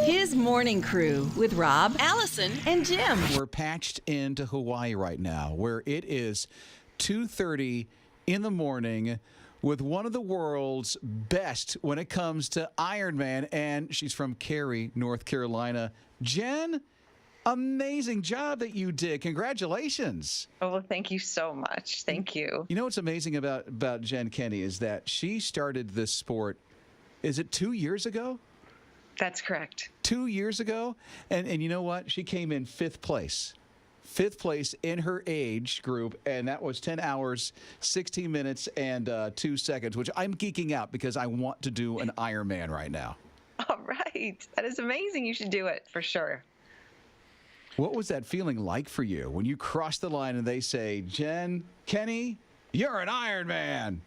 His morning crew with Rob, Allison, and Jim. We're patched into Hawaii right now, where it is 2:30 in the morning with one of the world's best when it comes to Ironman, and she's from Cary, North Carolina. Jen, amazing job that you did. Congratulations. Oh, well, thank you so much. Thank you. You know what's amazing about Jen Kenney is that she started this sport, is it 2 years ago? That's correct. 2 years ago. And you know what? She came in fifth place. Fifth place in her age group, and that was 10 hours, 16 minutes, and 2 seconds, which I'm geeking out because I want to do an Ironman right now. All right. That is amazing. You should do it for sure. What was that feeling like for you when you crossed the line and they say, Jen Kenney, you're an Ironman?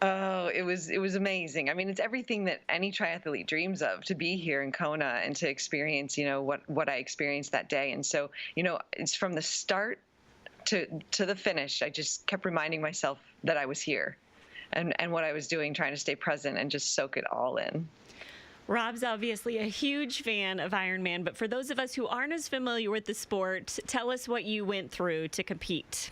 Oh, it was amazing. I mean, it's everything that any triathlete dreams of, to be here in Kona and to experience, what I experienced that day. And so, it's from the start to the finish. I just kept reminding myself that I was here and what I was doing, trying to stay present and just soak it all in. Rob's obviously a huge fan of Ironman, but for those of us who aren't as familiar with the sport, tell us what you went through to compete.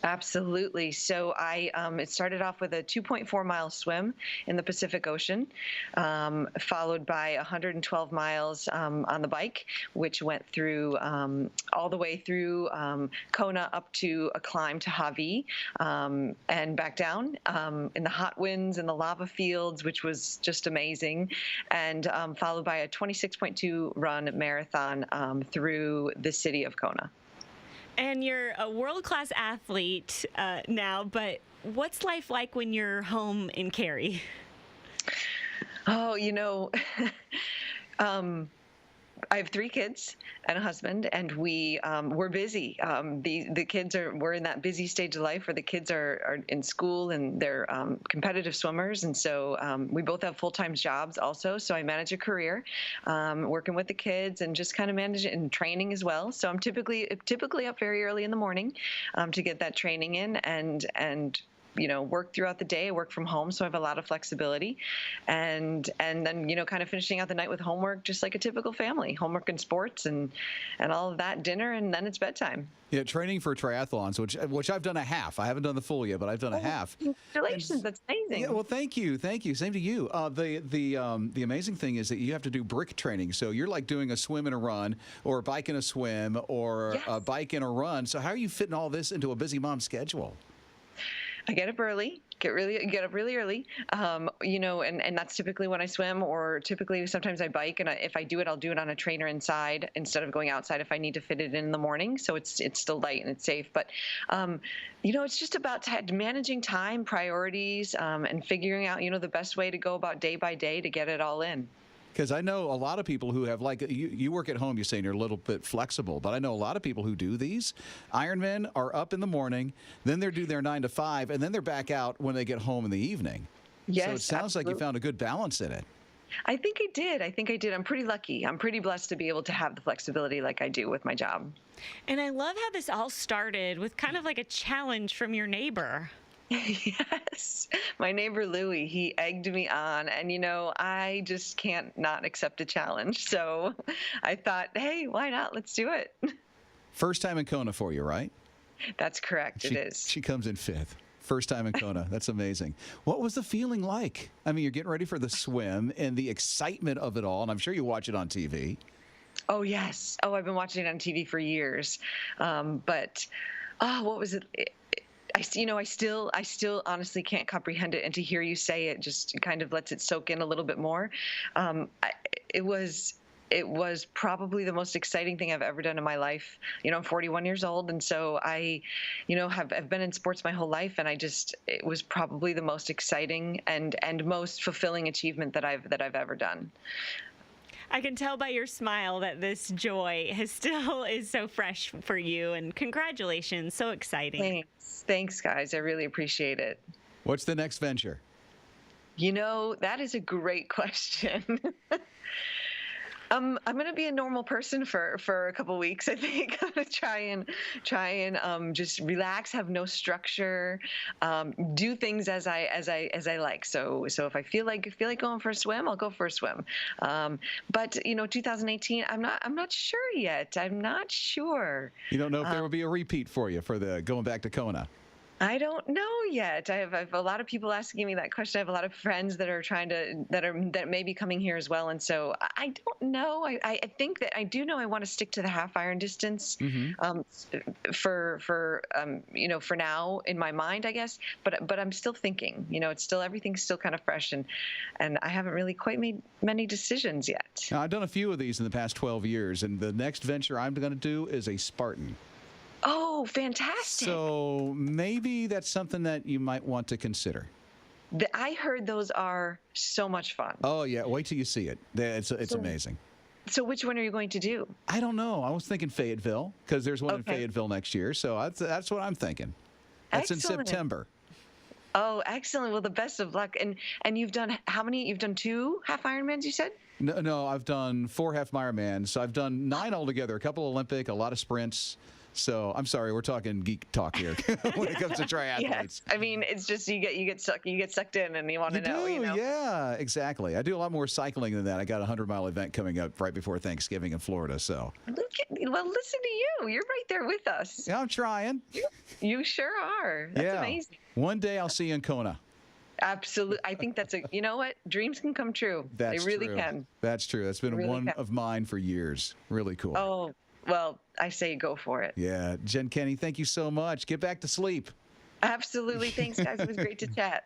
Absolutely. So it started off with a 2.4-mile swim in the Pacific Ocean, followed by 112 miles on the bike, which went through all the way through Kona up to a climb to Hawaii and back down in the hot winds and the lava fields, which was just amazing, and followed by a 26.2 run marathon through the city of Kona. And you're a world-class athlete now, but what's life like when you're home in Cary? Oh, I have 3 kids and a husband, and we're busy. The kids we're in that busy stage of life where the kids are in school and they're competitive swimmers, and so we both have full-time jobs also. So I manage a career, working with the kids and just kind of manage it and training as well. So I'm typically up very early in the morning to get that training in and work throughout the day. I work from home, so I have a lot of flexibility. And then, kind of finishing out the night with homework, just like a typical family. Homework and sports and all of that, dinner, and then it's bedtime. Yeah, training for triathlons, which I've done a half. I haven't done the full yet, but I've done a half. Congratulations, that's amazing. Yeah, well, thank you. Same to you. The amazing thing is that you have to do brick training. So you're like doing a swim and a run, or a bike and a swim, or Yes. a bike and a run. So how are you fitting all this into a busy mom schedule? I get up early, get up really early, and that's typically when I swim, or typically sometimes I bike, and if I do it, I'll do it on a trainer inside instead of going outside if I need to fit it in the morning. So it's still light and it's safe. But, it's just about managing time, priorities, and figuring out, the best way to go about day by day to get it all in. Because I know a lot of people who have, like, you work at home, you're saying you're a little bit flexible, but I know a lot of people who do these. Ironmen are up in the morning, then they do their 9 to 5, and then they're back out when they get home in the evening. Yes, so it sounds absolutely. like you found a good balance in it. I think I did. I'm pretty lucky. I'm pretty blessed to be able to have the flexibility like I do with my job. And I love how this all started with kind of like a challenge from your neighbor. Yes. My neighbor Louie, he egged me on, and I just can't not accept a challenge. So I thought, hey, why not? Let's do it. First time in Kona for you, right? That's correct. It is. She comes in fifth. First time in Kona. That's amazing. What was the feeling like? I mean, you're getting ready for the swim and the excitement of it all, and I'm sure you watch it on TV. Oh, yes. Oh, I've been watching it on TV for years. What was it? I still honestly can't comprehend it, and to hear you say it just kind of lets it soak in a little bit more. It was probably the most exciting thing I've ever done in my life. I'm 41 years old, and so I, have been in sports my whole life, and it was probably the most exciting and most fulfilling achievement that I've ever done. I can tell by your smile that this joy still is so fresh for you, and congratulations. So exciting. Thanks, guys. I really appreciate it. What's the next venture? That is a great question. I'm gonna be a normal person for a couple weeks. I think I'm gonna try and just relax, have no structure, do things as I like. So if I feel like going for a swim, I'll go for a swim. But 2018, I'm not sure yet. I'm not sure. You don't know if there will be a repeat for you for the going back to Kona. I don't know yet. I have a lot of people asking me that question. I have a lot of friends that are that may be coming here as well, and so I don't know. I think that I do know I want to stick to the half iron distance for now in my mind, I guess. But I'm still thinking. It's still everything's still kind of fresh, and I haven't really quite made many decisions yet. Now, I've done a few of these in the past 12 years, and the next venture I'm going to do is a Spartan. Oh, fantastic. So maybe that's something that you might want to consider. I heard those are so much fun. Oh, yeah. Wait till you see it. It's amazing. So which one are you going to do? I don't know. I was thinking Fayetteville because there's one in Okay. Fayetteville next year. So that's what I'm thinking. That's Excellent. in September. Oh, excellent. Well, the best of luck. And you've done how many? You've done 2 half Ironmans, you said? No, I've done 4 half Ironmans. So I've done 9 altogether, a couple Olympic, a lot of sprints. So I'm sorry, we're talking geek talk here when it comes to triathletes. Yes. I mean, it's just you get sucked in, and you want to know. Yeah, exactly. I do a lot more cycling than that. I got a 100-mile event coming up right before Thanksgiving in Florida. So. Well, listen to you. You're right there with us. Yeah, I'm trying. You sure are. That's amazing. One day I'll see you in Kona. Absolutely. I think that's you know what? Dreams can come true. They really can. That's true. That's been one of mine for years. Really cool. Oh, well, I say go for it. Yeah. Jen Kenney, thank you so much. Get back to sleep. Absolutely. Thanks, guys. It was great to chat.